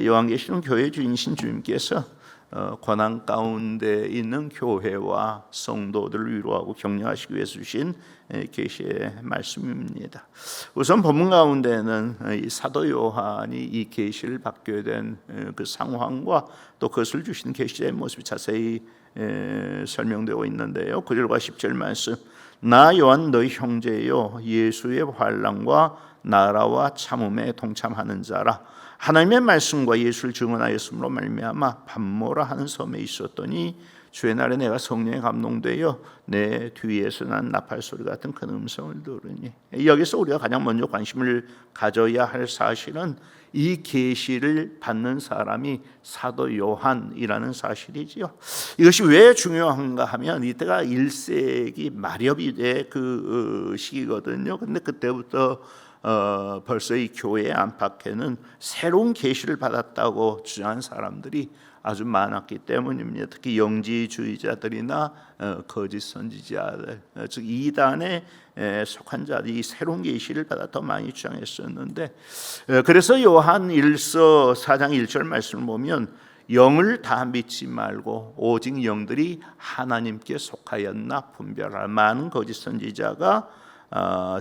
요한계시록 교회 주인이신 주님께서 고난 가운데 있는 교회와 성도들을 위로하고 격려하시기 위해서 주신 계시의 말씀입니다. 우선 본문 가운데는 이 사도 요한이 이 계시를 받게 된 그 상황과 또 그것을 주신 계시의 모습이 자세히 설명되고 있는데요. 9절과 10절 말씀, 나 요한 너희 형제요 예수의 환난과 나라와 참음에 동참하는 자라. 하나님의 말씀과 예수를 증언하였으므로 말미암아 반모라 하는 섬에 있었더니 주의 날에 내가 성령에 감동되어 내 뒤에서 난 나팔 소리 같은 큰 음성을 들으니, 여기서 우리가 가장 먼저 관심을 가져야 할 사실은 이 계시를 받는 사람이 사도 요한이라는 사실이지요. 이것이 왜 중요한가 하면 이때가 1세기 말엽의 그 시기거든요. 근데 그때부터 벌써 이 교회 안팎에는 새로운 계시를 받았다고 주장한 사람들이 아주 많았기 때문입니다. 특히 영지주의자들이나 거짓 선지자들, 즉 이단에 속한 자들이 새로운 계시를 받아 더 많이 주장했었는데, 그래서 요한 1서 4장 1절 말씀을 보면 영을 다 믿지 말고 오직 영들이 하나님께 속하였나 분별할 많은 거짓 선지자가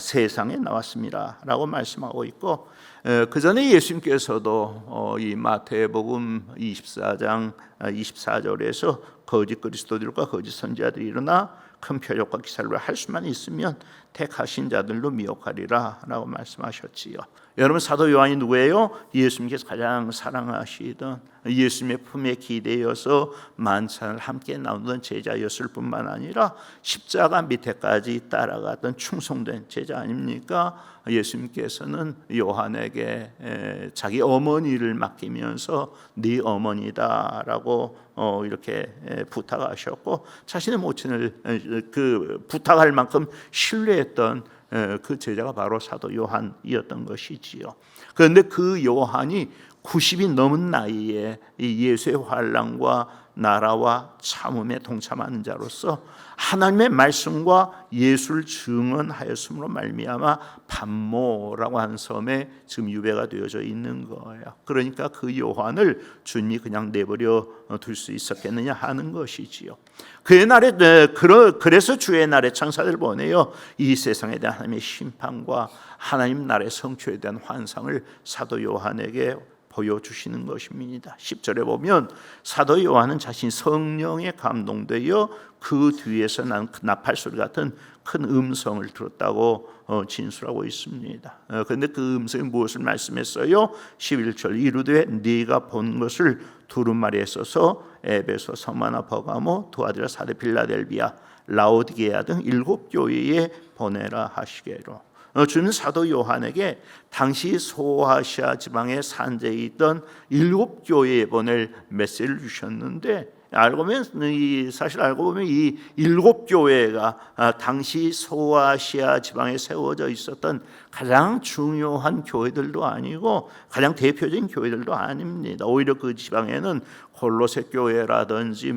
세상에 나왔습니다 라고 말씀하고 있고, 그 전에 예수님께서도 이 마태복음 24장 24절에서 거짓 그리스도들과 거짓 선지자들이 일어나 큰 표적과 기사를 할 수만 있으면 택하신 자들로 미혹하리라 라고 말씀하셨지요. 여러분, 사도 요한이 누구예요? 예수님께서 가장 사랑하시던, 예수님의 품에 기대어서 만찬을 함께 나누던 제자였을 뿐만 아니라 십자가 밑에까지 따라갔던 충성된 제자 아닙니까? 예수님께서는 요한에게 자기 어머니를 맡기면서 네 어머니다라고 이렇게 부탁하셨고, 자신의 모친을 그 부탁할 만큼 신뢰했던 그 제자가 바로 사도 요한이었던 것이지요. 그런데 그 요한이 90이 넘은 나이에 이 예수의 환난과 나라와 참음에 동참하는 자로서 하나님의 말씀과 예수를 증언하였으므로 말미암아 반모라고 하는 섬에 지금 유배가 되어져 있는 거예요. 그러니까 그 요한을 주님이 그냥 내버려 둘 수 있었겠느냐 하는 것이지요. 그의 날에 그래서 주의 날에 천사들 보내요 이 세상에 대한 하나님의 심판과 하나님 나라의 성취에 대한 환상을 사도 요한에게 보여주시는 것입니다. 10절에 보면 사도 요한은 자신 성령에 감동되어 그 뒤에서 난 나팔 소리 같은 큰 음성을 들었다고 진술하고 있습니다. 그런데 그 음성이 무엇을 말씀했어요? 11절, 이르되 네가 본 것을 두루마리에 써서 에베소, 서마나, 버가모, 두아디라, 사데, 빌라델비아, 라오디게아 등 7교회에 보내라 하시게로. 주는 사도 요한에게 당시 소아시아 지방에 산재에 있던 7교회에 보낼 메시지를 주셨는데, 사실 알고 보면 이 7교회가 당시 소아시아 지방에 세워져 있었던 가장 중요한 교회들도 아니고 가장 대표적인 교회들도 아닙니다. 오히려 그 지방에는 골로새 교회라든지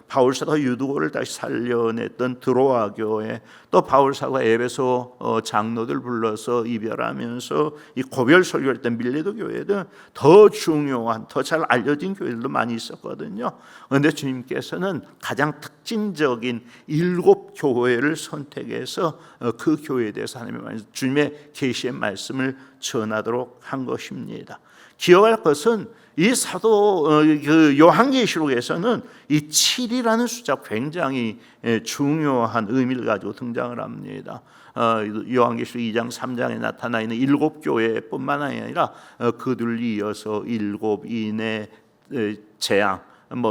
바울사가 유두고를 다시 살려냈던 드로아 교회, 또 바울사가 에베소 장로들 불러서 이별하면서 이 고별 설교했던 밀레도 교회 등 더 중요한, 더 잘 알려진 교회들도 많이 있었거든요. 그런데 주님께서는 가장 특징적인 7교회를 선택해서 그 교회에 대해서 하나님의 주님의 계시의 말씀을 전하도록 한 것입니다. 기억할 것은 이 사도 그 요한계시록에서는 이 7이라는 숫자 굉장히 중요한 의미를 가지고 등장을 합니다. 요한계시록 2장 3장에 나타나 있는 7교회뿐만 아니라 그들 이어서 7인의 재앙,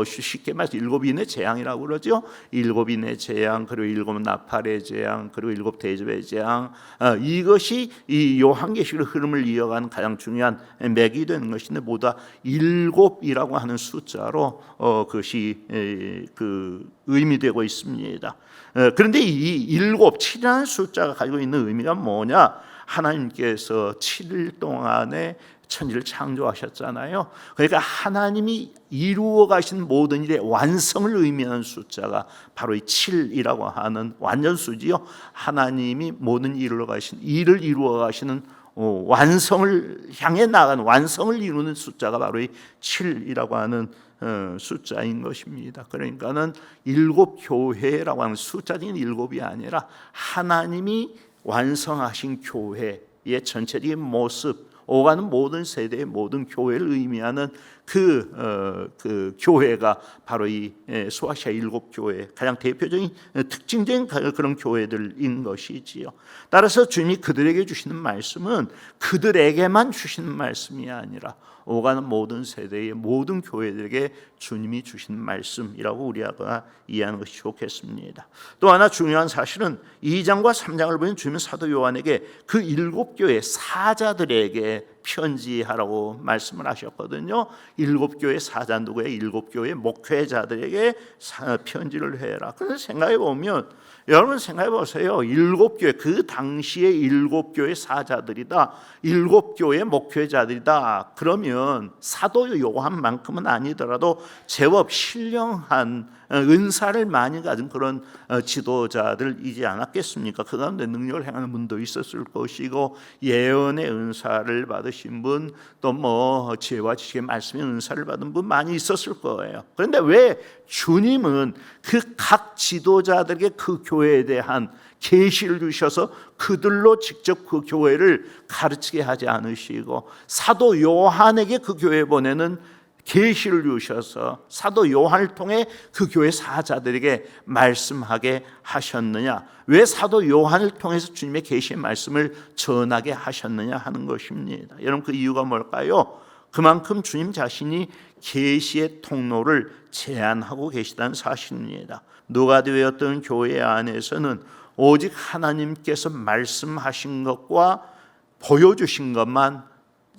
쉽게 말해서 7인의 재앙이라고 그러죠. 7인의 재앙, 그리고 7 나팔의 재앙, 그리고 7 대접의 재앙, 이것이 이 요한계시록의 흐름을 이어가는 가장 중요한 맥이 되는 것인데, 모두 7이라고 하는 숫자로 그것이 그 의미되고 있습니다. 그런데 이 7이라는 숫자가 가지고 있는 의미가 뭐냐? 하나님께서 7일 동안에 천지를 창조하셨잖아요. 그러니까 하나님이 이루어 가신 모든 일의 완성을 의미하는 숫자가 바로 이 7이라고 하는 완전수지요. 하나님이 모든 일을 이루어 가시는 완성을 향해 나가는, 완성을 이루는 숫자가 바로 이 7이라고 하는 숫자인 것입니다. 그러니까는 일곱 교회라고 하는 숫자적인 일곱이 아니라 하나님이 완성하신 교회의 전체적인 모습, 오가는 모든 세대의 모든 교회를 의미하는 그 교회가 바로 이 소아시아 일곱 교회, 가장 대표적인 특징적인 그런 교회들인 것이지요. 따라서 주님이 그들에게 주시는 말씀은 그들에게만 주시는 말씀이 아니라 오가는 모든 세대의 모든 교회들에게 주님이 주신 말씀이라고 우리가 이해하는 것이 좋겠습니다. 또 하나 중요한 사실은 2장과 3장을 보면 주님은 사도 요한에게 그 일곱 교회 사자들에게 편지하라고 말씀을 하셨거든요. 일곱 교회 사자 누구예요? 일곱 교회 목회자들에게 편지를 해라. 그래서 생각해 보면, 여러분 생각해 보세요. 일곱 교회, 그 당시에 일곱 교회 사자들이다, 일곱 교회 목회자들이다. 그러면 사도 요한만큼은 아니더라도 제법 신령한 은사를 많이 가진 그런 지도자들이지 않았겠습니까? 그 가운데 능력을 행하는 분도 있었을 것이고, 예언의 은사를 받으신 분, 또 뭐 지혜와 지식의 말씀의 은사를 받은 분 많이 있었을 거예요. 그런데 왜 주님은 그 각 지도자들에게 그 교회에 대한 계시를 주셔서 그들로 직접 그 교회를 가르치게 하지 않으시고, 사도 요한에게 그 교회에 보내는 계시를 주셔서 사도 요한을 통해 그 교회 사자들에게 말씀하게 하셨느냐? 왜 사도 요한을 통해서 주님의 계시의 말씀을 전하게 하셨느냐 하는 것입니다. 여러분, 그 이유가 뭘까요? 그만큼 주님 자신이 계시의 통로를 제한하고 계시다는 사실입니다. 누가디오였던 교회 안에서는 오직 하나님께서 말씀하신 것과 보여주신 것만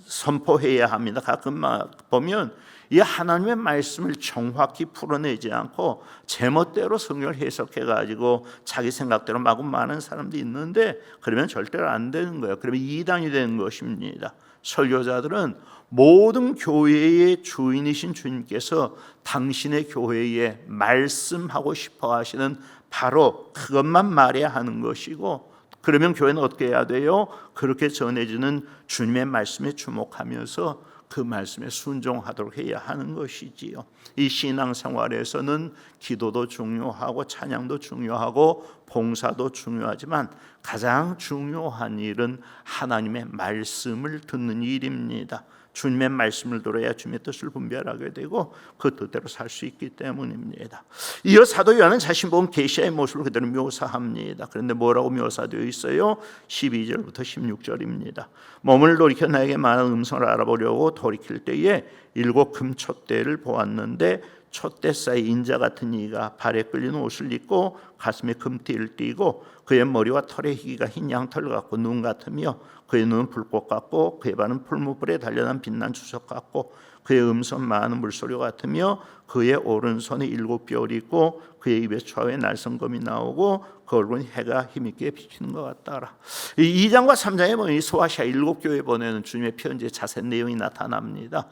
선포해야 합니다. 가끔 보면 이 하나님의 말씀을 정확히 풀어내지 않고 제멋대로 성경을 해석해가지고 자기 생각대로 마구 말하는 사람도 있는데, 그러면 절대로 안 되는 거예요. 그러면 이단이 되는 것입니다. 설교자들은 모든 교회의 주인이신 주님께서 당신의 교회에 말씀하고 싶어 하시는 바로 그것만 말해야 하는 것이고, 그러면 교회는 어떻게 해야 돼요? 그렇게 전해지는 주님의 말씀에 주목하면서 그 말씀에 순종하도록 해야 하는 것이지요. 이 신앙생활에서는 기도도 중요하고 찬양도 중요하고 봉사도 중요하지만 가장 중요한 일은 하나님의 말씀을 듣는 일입니다. 주님의 말씀을 들어야 주님의 뜻을 분별하게 되고 그 뜻대로 살 수 있기 때문입니다. 이어 사도 요한은 자신 본 계시의 모습을 그대로 묘사합니다. 그런데 뭐라고 묘사되어 있어요? 12절부터 16절입니다. 몸을 돌이켜 나에게 말한 음성을 알아보려고 돌이킬 때에 일곱 금촛대를 보았는데 촛대 사이 인자 같은 이가 발에 끌리는 옷을 입고 가슴에 금띠를 띠고 그의 머리와 털의 희기가 흰 양털 같고 눈 같으며 그의 눈은 불꽃 같고 그의 발은 풀무불에 단련한 빛난 주석 같고 그의 음성 많은 물소리 같으며 그의 오른손에 일곱 뼈를 있고 그의 입에 좌우에 날성검이 나오고 그 얼굴은 해가 힘있게 비치는 것 같더라. 이 2장과 3장에 보면 소아시아 일곱 교회에 보내는 주님의 편지의 자세한 내용이 나타납니다.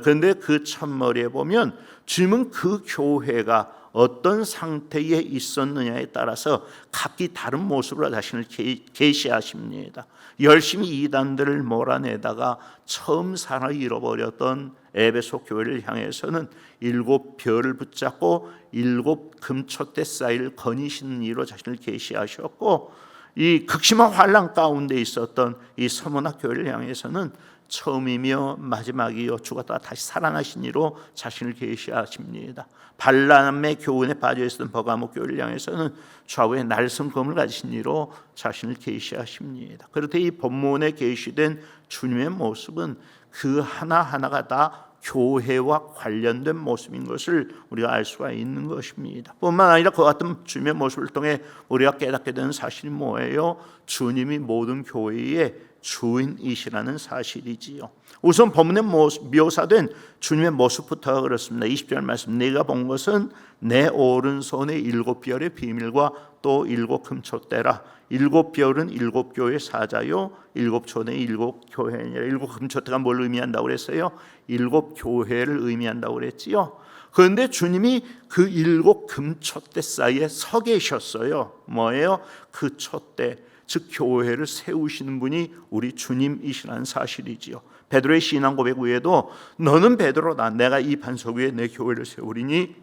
그런데 그 첫머리에 보면 주님은 그 교회가 어떤 상태에 있었느냐에 따라서 각기 다른 모습으로 자신을 계시하십니다. 열심히 이단들을 몰아내다가 처음 사랑을 잃어버렸던 에베소 교회를 향해서는 일곱 별을 붙잡고 일곱 금촛대 사이를 거니시는 이로 자신을 계시하셨고, 이 극심한 환난 가운데 있었던 이 서문학 교회를 향해서는 처음이며 마지막이요 죽었다가 다시 살아나신 이로 자신을 계시하십니다. 발람의 교훈에 빠져 있었던 버가모 교회를 향해서는 좌우에 날성검을 가지신 이로 자신을 계시하십니다. 그렇듯 이 본문에 계시된 주님의 모습은 그 하나하나가 다 교회와 관련된 모습인 것을 우리가 알 수가 있는 것입니다. 뿐만 아니라 그 같은 주님의 모습을 통해 우리가 깨닫게 되는 사실이 뭐예요? 주님이 모든 교회의 주인이시라는 사실이지요. 우선 본문에 묘사된 주님의 모습부터 그렇습니다. 20절 말씀, 내가 본 것은 내 오른손에 일곱 별의 비밀과 또 일곱 금촛대라. 일곱 별은 일곱 교회 사자요, 일곱 촛대는 일곱 교회니라. 일곱 금촛대가 뭘 의미한다고 그랬어요? 일곱 교회를 의미한다고 그랬지요. 그런데 주님이 그 일곱 금촛대 사이에 서 계셨어요. 뭐예요? 그 촛대, 즉 교회를 세우시는 분이 우리 주님이시라는 사실이지요. 베드로의 신앙 고백 외에도 너는 베드로다, 내가 이 반석 위에 내 교회를 세우리니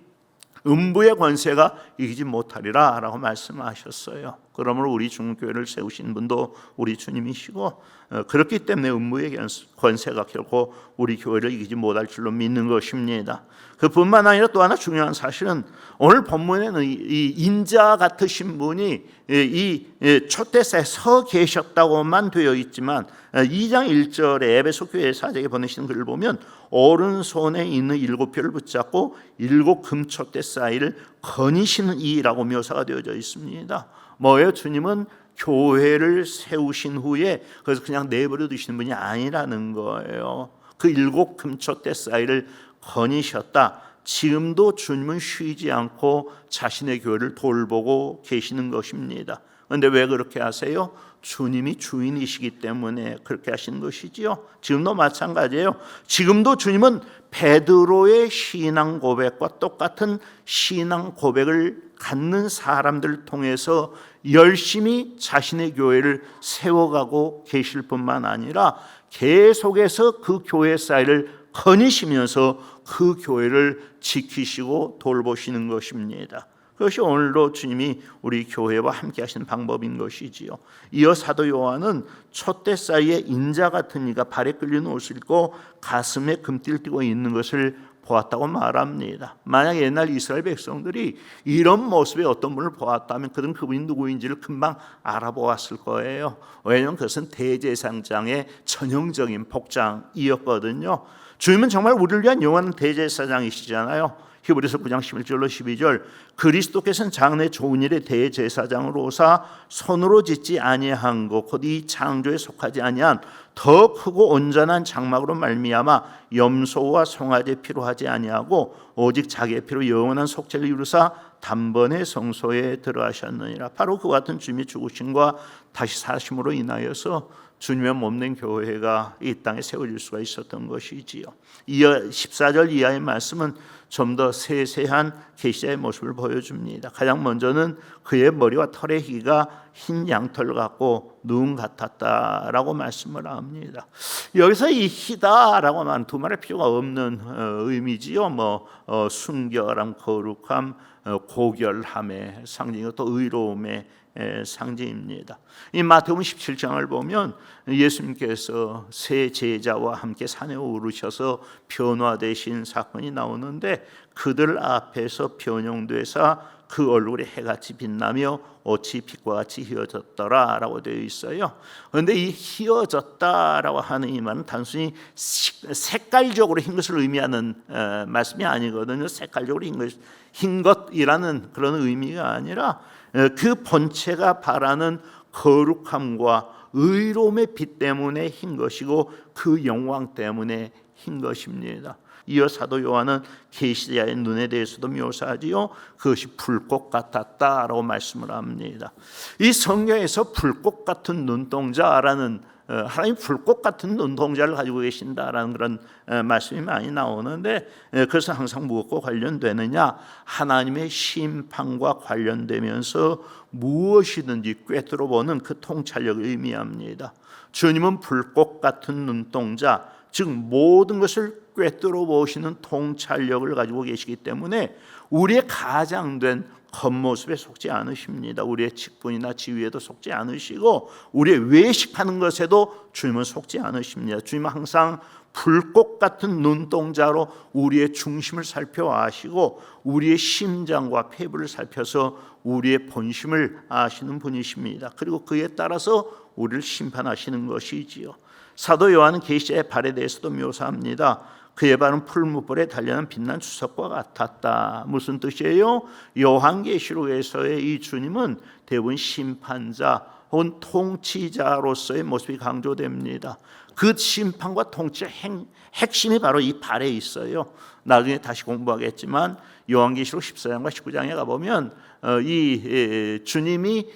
음부의 권세가 이기지 못하리라 라고 말씀하셨어요. 그러므로 우리 중교회를 세우신 분도 우리 주님이시고, 그렇기 때문에 음부의 권세가 결코 우리 교회를 이기지 못할 줄로 믿는 것입니다. 그뿐만 아니라 또 하나 중요한 사실은 오늘 본문에는 이 인자 같으신 분이 이 초대사에 서 계셨다고만 되어 있지만 2장 1절에 에베소 교회 사제에게 보내시는 글을 보면 오른손에 있는 7표를 붙잡고 7 금촛대 사이를 거니시는 이라고 묘사가 되어져 있습니다. 뭐예요? 주님은 교회를 세우신 후에 그래서 그냥 내버려 두시는 분이 아니라는 거예요. 그 7 금촛대 사이를 거니셨다. 지금도 주님은 쉬지 않고 자신의 교회를 돌보고 계시는 것입니다. 그런데 왜 그렇게 하세요? 주님이 주인이시기 때문에 그렇게 하시는 것이지요. 지금도 마찬가지예요. 지금도 주님은 베드로의 신앙 고백과 똑같은 신앙 고백을 갖는 사람들을 통해서 열심히 자신의 교회를 세워가고 계실 뿐만 아니라 계속해서 그 교회 사이를 거니시면서 그 교회를 지키시고 돌보시는 것입니다. 그것이 오늘도 주님이 우리 교회와 함께 하시는 방법인 것이지요. 이어 사도 요한은 촛대 사이에 인자 같은 이가 발에 끌리는 옷을 입고 가슴에 금띠를 띠고 있는 것을 보았다고 말합니다. 만약 옛날 이스라엘 백성들이 이런 모습의 어떤 분을 보았다면 그들은 그분이 누구인지를 금방 알아보았을 거예요. 왜냐하면 그것은 대제사장의 전형적인 복장이었거든요. 주님은 정말 우리를 위한 영원한 대제사장이시잖아요. 히브리서 9장 11절로 12절 그리스도께서는 장래 좋은 일의 대제사장으로 오사 손으로 짓지 아니한 것 곧 이 창조에 속하지 아니한 더 크고 온전한 장막으로 말미암아 염소와 송아지 피로 하지 아니하고 오직 자기의 피로 영원한 속죄를 이루사 단번에 성소에 들어가셨느니라. 바로 그와 같은 주님의 죽으심과 다시 사심으로 인하여서 주님의 몸된 교회가 이 땅에 세워질 수가 있었던 것이지요. 이어 14절 이하의 말씀은 좀 더 세세한 계시자의 모습을 보여줍니다. 가장 먼저는 그의 머리와 털의 희가 흰 양털 같고 눈 같았다라고 말씀을 합니다. 여기서 이 희다라고 하면 두말할 필요가 없는 의미지요. 순결함, 거룩함, 고결함의 상징이고 또 의로움의 상징입니다. 이 마태복음 17장을 보면 예수님께서 세 제자와 함께 산에 오르셔서 변화되신 사건이 나오는데 그들 앞에서 변형돼서 그 얼굴에 해같이 빛나며 옷이 빛과 같이 휘어졌더라라고 되어 있어요. 그런데 이 휘어졌다라고 하는 이 말은 단순히 색깔적으로 흰 것을 의미하는 말씀이 아니거든요. 색깔적으로 흰 것이라는 그런 의미가 아니라 그 본체가 바라는 거룩함과 의로움의 빛 때문에 흰 것이고 그 영광 때문에 흰 것입니다. 이어 사도 요한은 계시자의 눈에 대해서도 묘사하지요. 그것이 불꽃 같았다라고 말씀을 합니다. 이 성경에서 불꽃 같은 눈동자라는 하나님 불꽃 같은 눈동자를 가지고 계신다라는 그런 말씀이 많이 나오는데 그래서 항상 무엇과 관련되느냐? 하나님의 심판과 관련되면서 무엇이든지 꿰뚫어 보는 그 통찰력을 의미합니다. 주님은 불꽃 같은 눈동자, 즉 모든 것을 꿰뚫어 보시는 통찰력을 가지고 계시기 때문에 우리의 가장된 겉모습에 속지 않으십니다. 우리의 직분이나 지위에도 속지 않으시고 우리의 외식하는 것에도 주님은 속지 않으십니다. 주님은 항상 불꽃 같은 눈동자로 우리의 중심을 살펴아시고 우리의 심장과 폐부를 살펴서 우리의 본심을 아시는 분이십니다. 그리고 그에 따라서 우리를 심판하시는 것이지요. 사도 요한은 계시자의 발에 대해서도 묘사합니다. 그의 발은 풀무불에 단련한 빛난 주석과 같았다. 무슨 뜻이에요? 요한계시록에서의 이 주님은 대부분 심판자 혹은 통치자로서의 모습이 강조됩니다. 그 심판과 통치의 핵심이 바로 이 발에 있어요. 나중에 다시 공부하겠지만 요한계시록 14장과 19장에 가보면 이 주님이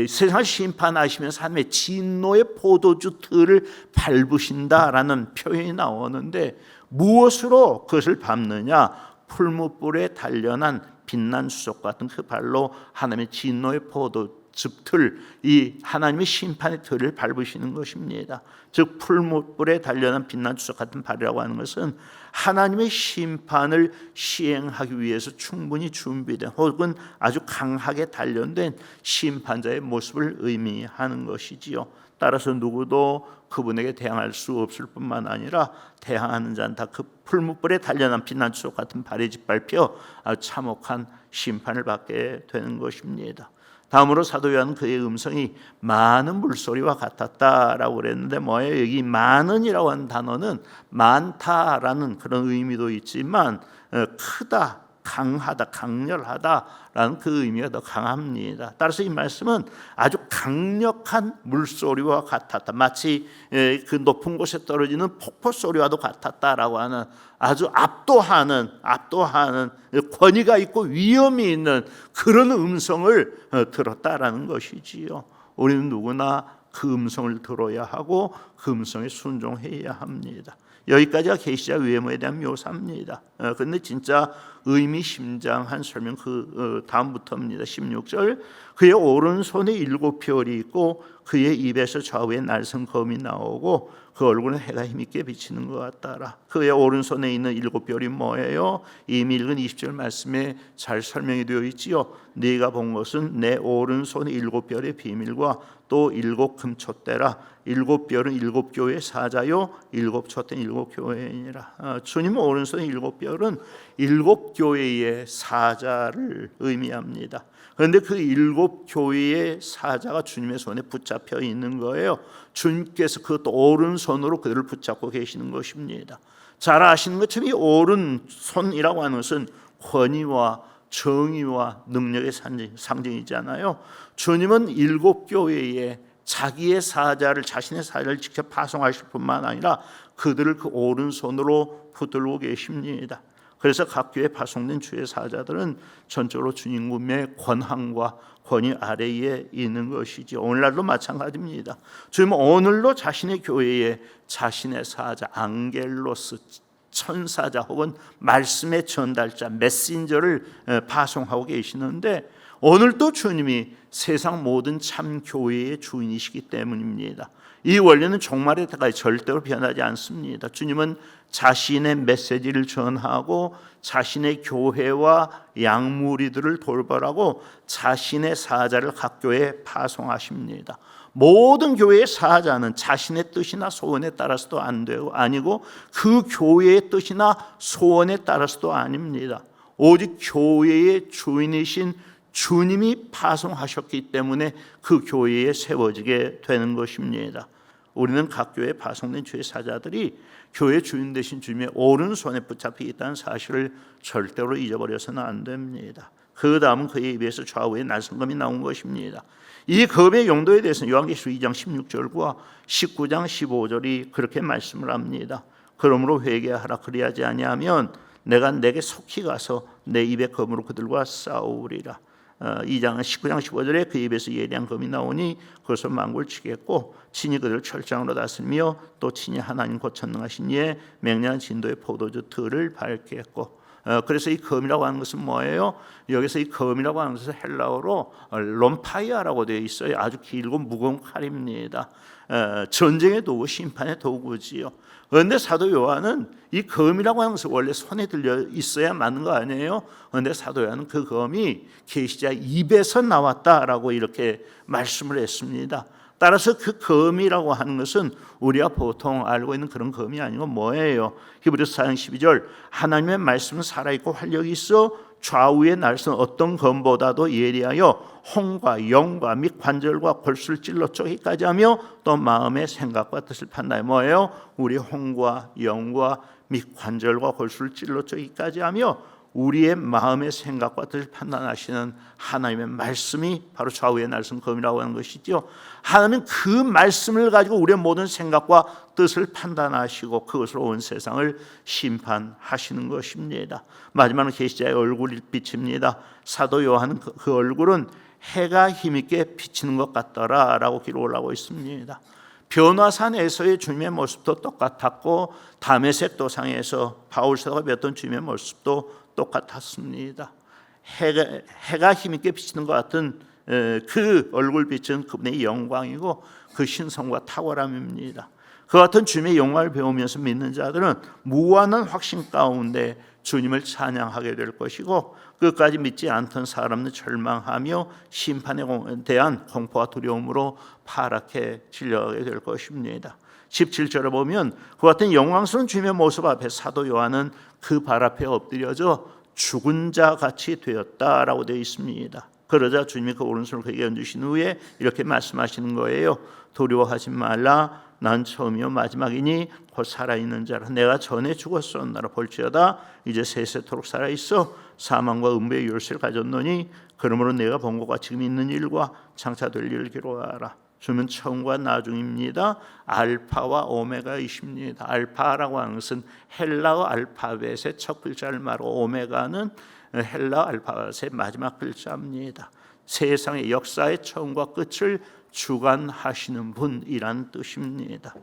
세상을 심판하시면서 하나님의 진노의 포도주 틀을 밟으신다라는 표현이 나오는데 무엇으로 그것을 밟느냐? 풀무불에 단련한 빛난 수석 같은 그 발로 하나님의 진노의 포도 즉 틀, 이 하나님의 심판의 틀을 밟으시는 것입니다. 즉 풀무불에 단련한 빛난 주석 같은 발이라고 하는 것은 하나님의 심판을 시행하기 위해서 충분히 준비된 혹은 아주 강하게 단련된 심판자의 모습을 의미하는 것이지요. 따라서 누구도 그분에게 대항할 수 없을 뿐만 아니라 대항하는 자는 다 그 풀무불에 단련한 빛난 주석 같은 발에 짓밟혀 아주 참혹한 심판을 받게 되는 것입니다. 다음으로 사도 요한은 그의 음성이 많은 물소리와 같았다라고 그랬는데 뭐예요? 여기 많은이라고 하는 단어는 많다라는 그런 의미도 있지만 크다, 강하다, 강렬하다라는 그 의미가 더 강합니다. 따라서 이 말씀은 아주 강력한 물소리와 같았다. 마치 그 높은 곳에 떨어지는 폭포 소리와도 같았다라고 하는 아주 압도하는 권위가 있고 위험이 있는 그런 음성을 들었다라는 것이지요. 우리는 누구나 그 음성을 들어야 하고 그 음성에 순종해야 합니다. 여기까지가 계시자 외모에 대한 묘사입니다. 그런데 진짜 의미심장한 설명 그 다음부터입니다. 16절, 그의 오른손에 7별이 있고 그의 입에서 좌우에 날선 검이 나오고 그 얼굴은 해가 힘있게 비치는 것 같더라. 그의 오른손에 있는 7별이 뭐예요? 이미 읽은 20절 말씀에 잘 설명이 되어 있지요. 네가 본 것은 내 오른손에 7별의 비밀과 또 7 금촛대라. 7별은 7교회의 사자요 7 촛대는 7 교회이니라. 주님 오른손의 7별은 7교회의 사자를 의미합니다. 그런데 그 7 교회의 사자가 주님의 손에 붙잡혀 있는 거예요. 주님께서 그 오른손으로 그들을 붙잡고 계시는 것입니다. 잘 아시는 것처럼 이 오른손이라고 하는 것은 권위와 정의와 능력의 상징이잖아요. 주님은 7 교회에 자기의 사자를, 자신의 사자를 직접 파송하실 뿐만 아니라 그들을 그 오른손으로 붙들고 계십니다. 그래서 각 교회에 파송된 주의 사자들은 전적으로 주님의 권한과 권위 아래에 있는 것이지. 오늘날도 마찬가지입니다. 주님은 오늘도 자신의 교회에 자신의 사자, 앙겔로스, 천사자 혹은 말씀의 전달자, 메신저를 파송하고 계시는데 오늘도 주님이 세상 모든 참 교회의 주인이시기 때문입니다. 이 원리는 종말의 때까지 절대로 변하지 않습니다. 주님은 자신의 메시지를 전하고 자신의 교회와 양무리들을 돌보라고 자신의 사자를 각 교회에 파송하십니다. 모든 교회의 사자는 자신의 뜻이나 소원에 따라서도 아니고 그 교회의 뜻이나 소원에 따라서도 아닙니다. 오직 교회의 주인이신 주님이 파송하셨기 때문에 그 교회에 세워지게 되는 것입니다. 우리는 각 교회에 파송된 주의 사자들이 교회 주인 되신 주님의 오른손에 붙잡혀 있다는 사실을 절대로 잊어버려서는 안 됩니다. 그 다음은 그의 입에서 좌우에 날선검이 나온 것입니다. 이 검의 용도에 대해서는 요한계시록 2장 16절과 19장 15절이 그렇게 말씀을 합니다. 그러므로 회개하라. 그리하지 아니하면 내가 내게 속히 가서 내 입의 검으로 그들과 싸우리라. 2장 19장 15절에 그 입에서 예리한 검이 나오니 그것을 만골 치겠고 친히 그들을 철장으로 다스리며 또 친히 하나님 곧 전능하신 이의 맹렬한 진도의 포도주 틀을 밟겠고. 그래서 이 검이라고 하는 것은 뭐예요? 여기서 이 검이라고 하는 것은 헬라어로 롬파이아라고 되어 있어요. 아주 길고 무거운 칼입니다. 전쟁의 도구, 심판의 도구지요. 그런데 사도 요한은 이 검이라고 하는 것을 원래 손에 들려 있어야 맞는 거 아니에요? 그런데 사도 요한은 그 검이 계시자 입에서 나왔다라고 이렇게 말씀을 했습니다. 따라서 그 검이라고 하는 것은 우리가 보통 알고 있는 그런 검이 아니고 뭐예요? 히브리서 4장 12절, 하나님의 말씀은 살아있고 활력이 있어 좌우의 날선 어떤 검보다도 예리하여 혼과 영과 및 관절과 골수를 찔러 쪼개기까지 하며 또 마음의 생각과 뜻을 판단해. 뭐예요? 우리 혼과 영과 및 관절과 골수를 찔러 쪼개기까지 하며 우리의 마음의 생각과 뜻을 판단하시는 하나님의 말씀이 바로 좌우의 날선 검이라고 하는 것이죠. 하나님은 그 말씀을 가지고 우리의 모든 생각과 뜻을 판단하시고 그것으로 온 세상을 심판하시는 것입니다. 마지막은 계시자의 얼굴이 비칩니다. 사도 요한은 그 얼굴은 해가 힘있게 비치는 것 같더라라고 기록을 하고 있습니다. 변화산에서의 주님의 모습도 똑같았고 다메섹 도상에서 바울 사도가 뵀던 주님의 모습도 똑같았습니다. 해가 힘있게 비치는 것 같은 그 얼굴빛은 그분의 영광이고 그 신성과 탁월함입니다. 그 같은 주님의 영광을 배우면서 믿는 자들은 무한한 확신 가운데 주님을 찬양하게 될 것이고, 끝까지 믿지 않던 사람은 절망하며 심판에 대한 공포와 두려움으로 파랗게 질려가게 될 것입니다. 17절에 보면 그 같은 영광스러운 주님의 모습 앞에 사도 요한은 그 발 앞에 엎드려져 죽은 자 같이 되었다라고 되어 있습니다. 그러자 주님이 그 오른손을 그에게 얹으신 후에 이렇게 말씀하시는 거예요. 두려워하지 말라. 난 처음이요 마지막이니 곧 살아있는 자라. 내가 전에 죽었었나라. 볼지어다 이제 세세토록 살아있어 사망과 음부의 열쇠를 가졌노니 그러므로 내가 본 것과 지금 있는 일과 장차 될 일을 기록하라. 주는 처음과 나중입니다. 알파와 오메가이십니다. 알파라고 하는 것은 헬라어 알파벳의 첫 글자를 말하고, 오메가는 헬라 알파벳의 마지막 글자입니다. 세상의 역사의 처음과 끝을 주관하시는 분이란 뜻입니다.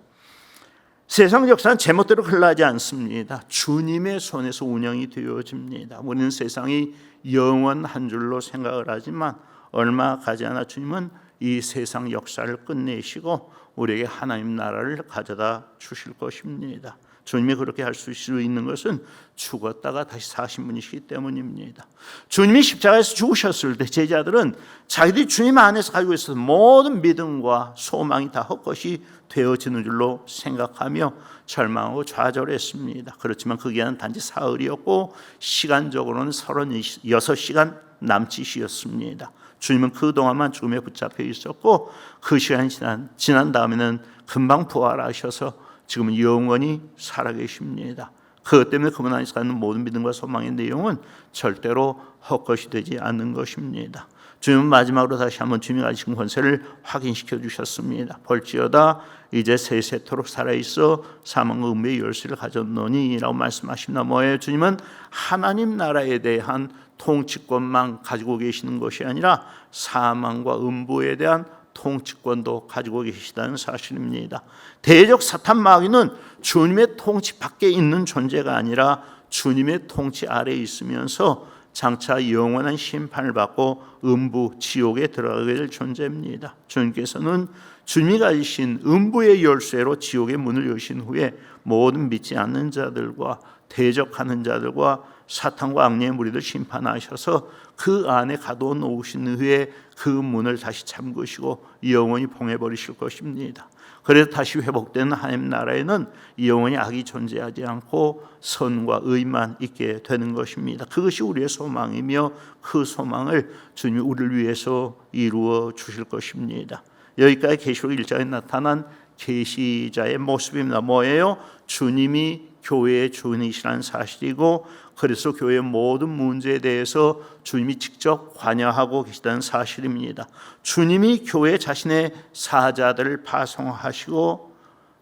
세상 역사는 제멋대로 흘러가지 않습니다. 주님의 손에서 운영이 되어집니다. 우리는 세상이 영원한 줄로 생각을 하지만 얼마 가지 않아 주님은 이 세상 역사를 끝내시고 우리에게 하나님 나라를 가져다 주실 것입니다. 주님이 그렇게 할 수 있는 것은 죽었다가 다시 사신 분이시기 때문입니다. 주님이 십자가에서 죽으셨을 때 제자들은 자기들이 주님 안에서 가지고 있었던 모든 믿음과 소망이 다 헛것이 되어지는 줄로 생각하며 절망하고 좌절했습니다. 그렇지만 그 기간은 단지 사흘이었고 시간적으로는 36시간 남짓이었습니다. 주님은 그동안만 죽음에 붙잡혀 있었고 그 시간이 지난 다음에는 금방 부활하셔서 지금은 영원히 살아계십니다. 그것 때문에 그분 안에서 갖는 모든 믿음과 소망의 내용은 절대로 헛것이 되지 않는 것입니다. 주님은 마지막으로 다시 한번 주님이 가지신 권세를 확인시켜 주셨습니다. 볼지어다 이제 세세토록 살아있어 사망과 음부의 열쇠를 가졌노니 라고 말씀하십니다. 뭐예요? 주님은 하나님 나라에 대한 통치권만 가지고 계시는 것이 아니라 사망과 음부에 대한 통치권도 가지고 계시다는 사실입니다. 대적 사탄 마귀는 주님의 통치 밖에 있는 존재가 아니라 주님의 통치 아래에 있으면서 장차 영원한 심판을 받고 음부 지옥에 들어가게 될 존재입니다. 주님께서는 주님이 가지신 음부의 열쇠로 지옥의 문을 여신 후에 모든 믿지 않는 자들과 대적하는 자들과 사탄과 악령의 무리들 심판하셔서 그 안에 가둬놓으신 후에 그 문을 다시 잠그시고 영원히 봉해버리실 것입니다. 그래서 다시 회복되는 하나님 나라에는 영원히 악이 존재하지 않고 선과 의만 있게 되는 것입니다. 그것이 우리의 소망이며 그 소망을 주님이 우리를 위해서 이루어 주실 것입니다. 여기까지 계시록 1장에 나타난 계시자의 모습입니다. 뭐예요? 주님이 교회의 주인이시라는 사실이고, 그래서 교회의 모든 문제에 대해서 주님이 직접 관여하고 계시다는 사실입니다. 주님이 교회 자신의 사자들을 파송하시고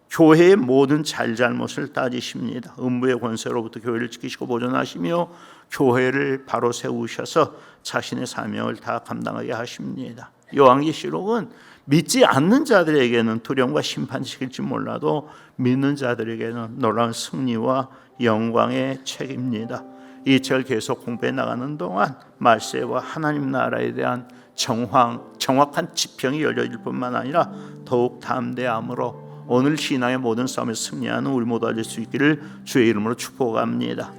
교회의 모든 잘잘못을 따지십니다. 음부의 권세로부터 교회를 지키시고 보존하시며 교회를 바로 세우셔서 자신의 사명을 다 감당하게 하십니다. 요한계시록은 믿지 않는 자들에게는 두려움과 심판식일지 몰라도 믿는 자들에게는 놀라운 승리와 영광의 책입니다. 이 책을 계속 공부해 나가는 동안 말세와 하나님 나라에 대한 정확한 지평이 열려질 뿐만 아니라 더욱 담대함으로 오늘 신앙의 모든 싸움에 승리하는 우리 모두가 될 수 있기를 주의 이름으로 축복합니다.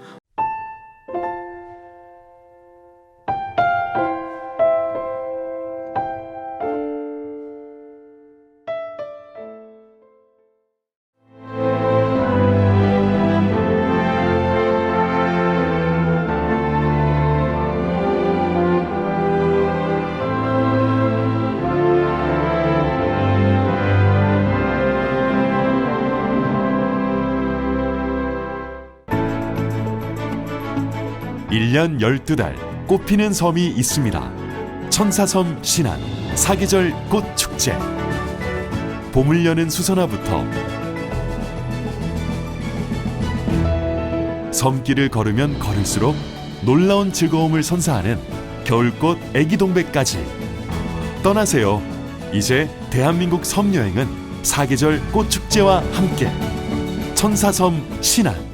1년 12달 꽃피는 섬이 있습니다. 천사섬 신안 사계절 꽃축제. 봄을 여는 수선화부터 섬길을 걸으면 걸을수록 놀라운 즐거움을 선사하는 겨울꽃 애기동백까지 떠나세요. 이제 대한민국 섬여행은 사계절 꽃축제와 함께 천사섬 신안.